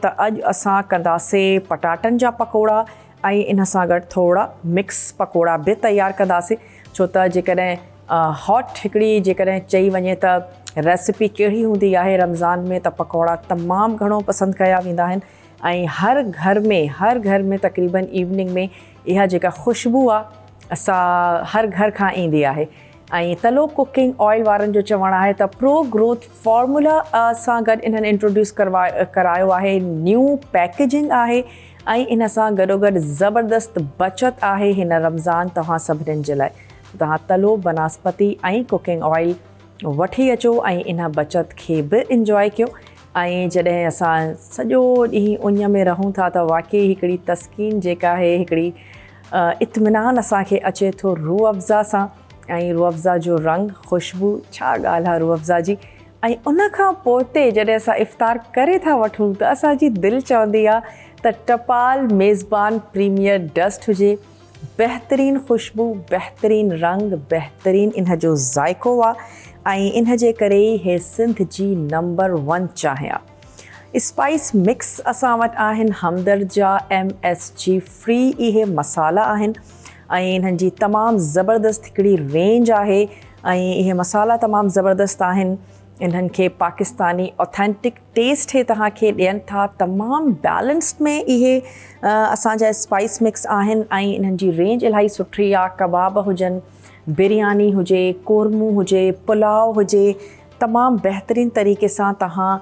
त अॼु असां कंदासीं पटाटनि जा पकोड़ा ऐं इन सां गॾु थोरा मिक्स पकोड़ा बि तयारु कंदासीं। छो त जेकॾहिं हॉट हिकिड़ी जेकॾहिं चई वञे त रेसिपी कहिड़ी हूंदी आहे रमज़ान में, त पकोड़ा तमामु घणो पसंदि कया वेंदा आहिनि ऐं हर घर में तक़रीबन इवनिंग में इहा जेका ख़ुशबू आहे असां हर घर खां ईंदी आहे। ऐं तलो कुकिंग ऑयल वारनि जो चवणु आहे त प्रो ग्रोथ फॉर्मूला सां गॾु इन्हनि इंट्रोड्यूस करायो आहे, न्यू पैकेजिंग आहे ऐं इन सां गॾोगॾु ज़बरदस्त बचत आहे हिन रमज़ान तव्हां सभिनीनि जे लाइ। तव्हां तलो बनस्पति ऐं कुकिंग ऑयल वठी अचो ऐं इन बचत खे बि इंजॉय कयो। ऐं जॾहिं असां सॼो ॾींहुं उञ में रहूं था त वाक़ई हिकिड़ी तस्कीन जेका आहे, हिकिड़ी इत्मिनान असांखे अचे थो रूह अफ़ज़ा सां। ऐं रूह अफ़ज़ा जो रंग, ख़ुशबू, छा ॻाल्हि आहे रूह अफ़ज़ा जी। ऐं उन खां पोइ जॾहिं असां इफ़्तार करे था वठूं त असांजी दिलि चवंदी आहे त टपाल मेज़बान प्रीमियर डस्ट हुजे। बहितरीनु ख़ुशबू, बहितरीनु रंग, बहितरीनु इन जो ज़ाइको आहे ऐं इन जे करे ई हे सिंध जी नंबर 1 चांहि आहे। स्पाइस मिक्स असां वटि आहिनि हमदर्द जा MSG फ्री इहे मसाला आहिनि ऐं इन्हनि जी तमामु ज़बरदस्त हिकिड़ी रेंज आहे ऐं इहे मसाला तमामु ज़बरदस्त आहिनि। इन्हनि खे पाकिस्तानी ऑथेंटिक टेस्ट हे तव्हांखे ॾियनि था। तमामु बैलेंस्ड में इहे असांजा स्पाइस मिक्स आहिनि ऐं इन्हनि जी रेंज इलाही सुठी आहे। कबाब हुजनि, बिरयानी हुजे, कोरमू हुजे, पुलाव हुजे, तमामु बहितरीनु तरीक़े सां तव्हां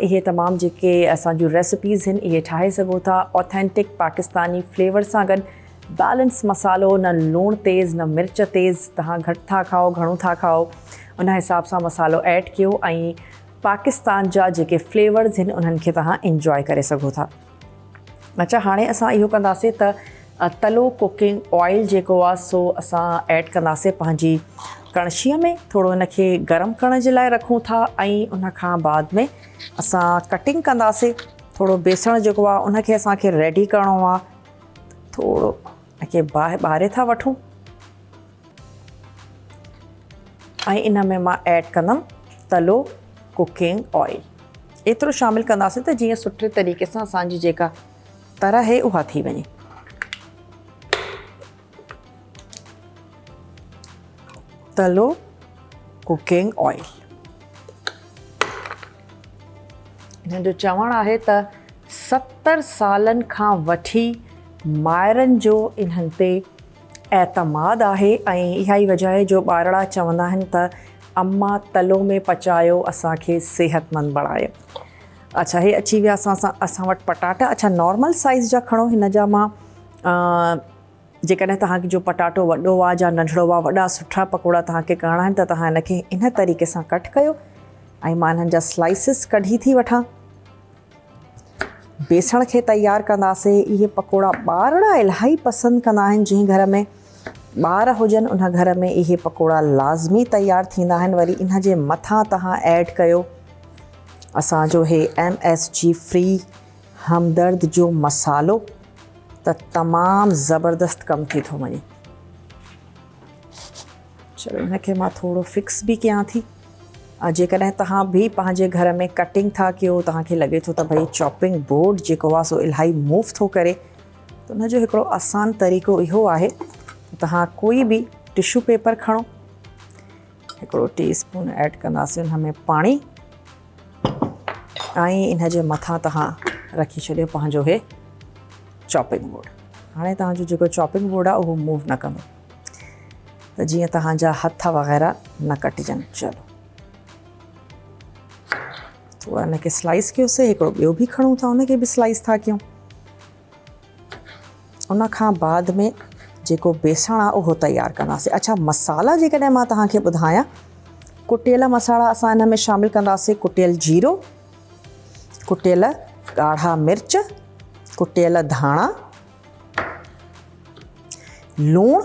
इहे तमामु जेके असांजूं रेसिपीज़ आहिनि इहे ठाहे सघो था। ऑथेंटिक पाकिस्तानी फ्लेवर सां गॾु बैलेंस मसालो, न लूणु तेज़ न मिर्च तेज़, तव्हां घटि था खाओ घणो था खाओ उन हिसाब सां मसालो ऐड कयो ऐं पाकिस्तान जा जेके फ्लेवर्स आहिनि उन्हनि खे तव्हां इंजॉय करे सघो था। अच्छा, हाणे असां इहो कंदासीं त तलो कुकिंग ऑयल जेको आहे सो असां ऐड कंदासीं पंहिंजी कणशीअ में। थोरो इनखे गरम करण जे लाइ रखूं था ऐं उन खां बाद में असां कटिंग कंदासीं। थोरो बेसण जेको आहे उनखे असांखे रेडी करिणो आहे। थोरो इनखे ॿारे था वठूं ऐं इन में मां ऐड कंदमि तलो कुकिंग ऑयल। एतिरो शामिलु कंदासीं त जीअं सुठे तरीक़े सां असांजी जेका तरह आहे उहा थी वञे। तलो कुकिंग ऑयल, हिन जो चवणु आहे त 70 सालनि खां वठी माइरनि जो इन्हनि ते एतमाद आहे ऐं इहा ई वजह आहे जो ॿारड़ा चवंदा आहिनि त अम्मा तलो में पचायो असांखे सेहतमंद बणायो। अच्छा, हे अची विया असां वटि पटाटा। अच्छा, नॉर्मल साइज़ जा खणो। हिन जा मां जेकॾहिं तव्हांखे जो पटाटो वॾो आहे या नंढड़ो आहे, वॾा सुठा पकोड़ा तव्हांखे करणा आहिनि त तव्हां इनखे इन तरीक़े सां कट कयो ऐं मां इन्हनि जा स्लाइसिस कढी थी वठां। बेसण खे तयारु कंदासीं। इहे पकोड़ा ॿारड़ा इलाही पसंदि कंदा आहिनि। जंहिं घर में ॿार हुजनि उन घर में इहे पकोड़ा लाज़मी तयारु थींदा आहिनि। वरी इन जे मथां तव्हां ऐड कयो असांजो हे MSG फ्री हमदर्द जो मसालो, त तमामु ज़बरदस्त कमु थी थो वञे। चलो, इनखे मां थोरो फिक्स बि कयां थी। जेकॾहिं तव्हां बि पंहिंजे घर में कटिंग था कयो, तव्हांखे लॻे थो त भई चॉपिंग बोर्ड जेको आहे सो इलाही मूव थो करे, त उनजो हिकिड़ो आसान तरीक़ो इहो आहे तव्हां कोई बि टिशू पेपर खणो, हिकिड़ो टीस्पून ऐड कंदासीं हुन में पाणी ऐं इन जे मथां तव्हां रखी छॾियो पंहिंजो हे चॉपिंग बोर्ड। हाणे तव्हांजो जेको चॉपिंग बोर्ड आहे उहो मूव न कंदो त जीअं तव्हांजा हथ वग़ैरह न कटिजनि। चलो, थोड़ा इनखे स्लाइस कयोसीं। हिकिड़ो ॿियो बि खणूं था, उनखे बि स्लाइस था कयूं। उन खां बाद में जेको बेसण आहे उहो तयारु कंदासीं। अच्छा, मसाला जेकॾहिं मां तव्हांखे ॿुधायां, कुटियल मसाला असां इन में शामिलु कंदासीं। कुटियल जीरो, कुटियल ॻाढ़ा मिर्च, कुटियल धाणा, लूणु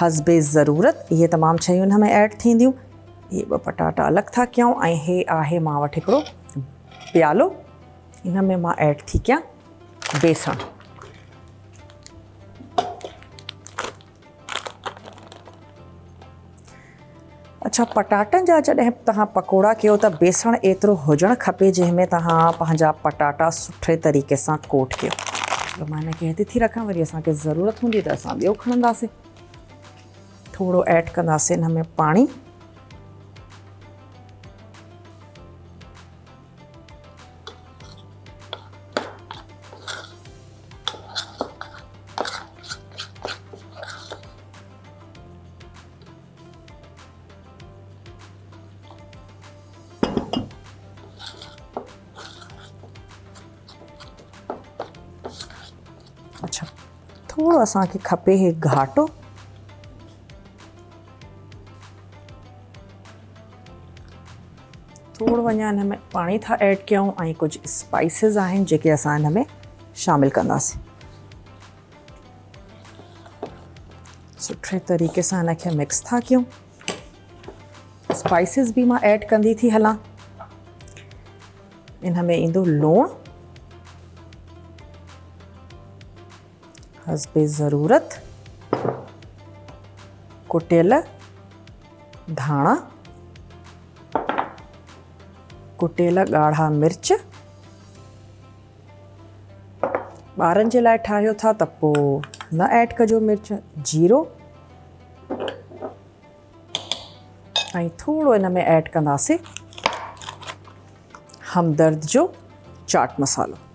हस्बे ज़रूरत, इहे तमामु शयूं हिन में ऐड थींदियूं। इहे 2 पटाटा अलॻि था कयूं ऐं हे आहे मां वटि हिकिड़ो प्यालो, इन में मां ऐड थी कयां बेसण। अच्छा, पटाटनि जा जॾहिं तव्हां पकोड़ा कयो त बेसण एतिरो हुजणु खपे जंहिंमें तव्हां पंहिंजा पटाटा सुठे तरीक़े सां कोट कयो। त मां हिनखे हिते थी रखां, वरी असांखे ज़रूरत हूंदी त असां ॿियो खणंदासीं। थोरो ऐड कंदासीं हिन में पाणी। अच्छा, थोरो असांखे खपे हे घाटो। थोरो अञा हिन में पाणी था ऐड कयूं ऐं कुझु स्पाइसिस आहिनि जेके असां हिन में शामिलु कंदासीं। सुठे तरीक़े सां हिनखे मिक्स था कयूं। स्पाइसिस बि मां ऐड कंदी थी हलां। इन में ईंदो लूणु, हस्बे ज़रूरत, कुटियल धाणा, कुटियल ॻाढ़ा मिर्च। ॿारनि जे लाइ ठाहियो था त पोइ न ऐड कजो मिर्च। जीरो ऐं थोरो इन में ऐड कंदासीं हमदर्द जो चाट मसालो।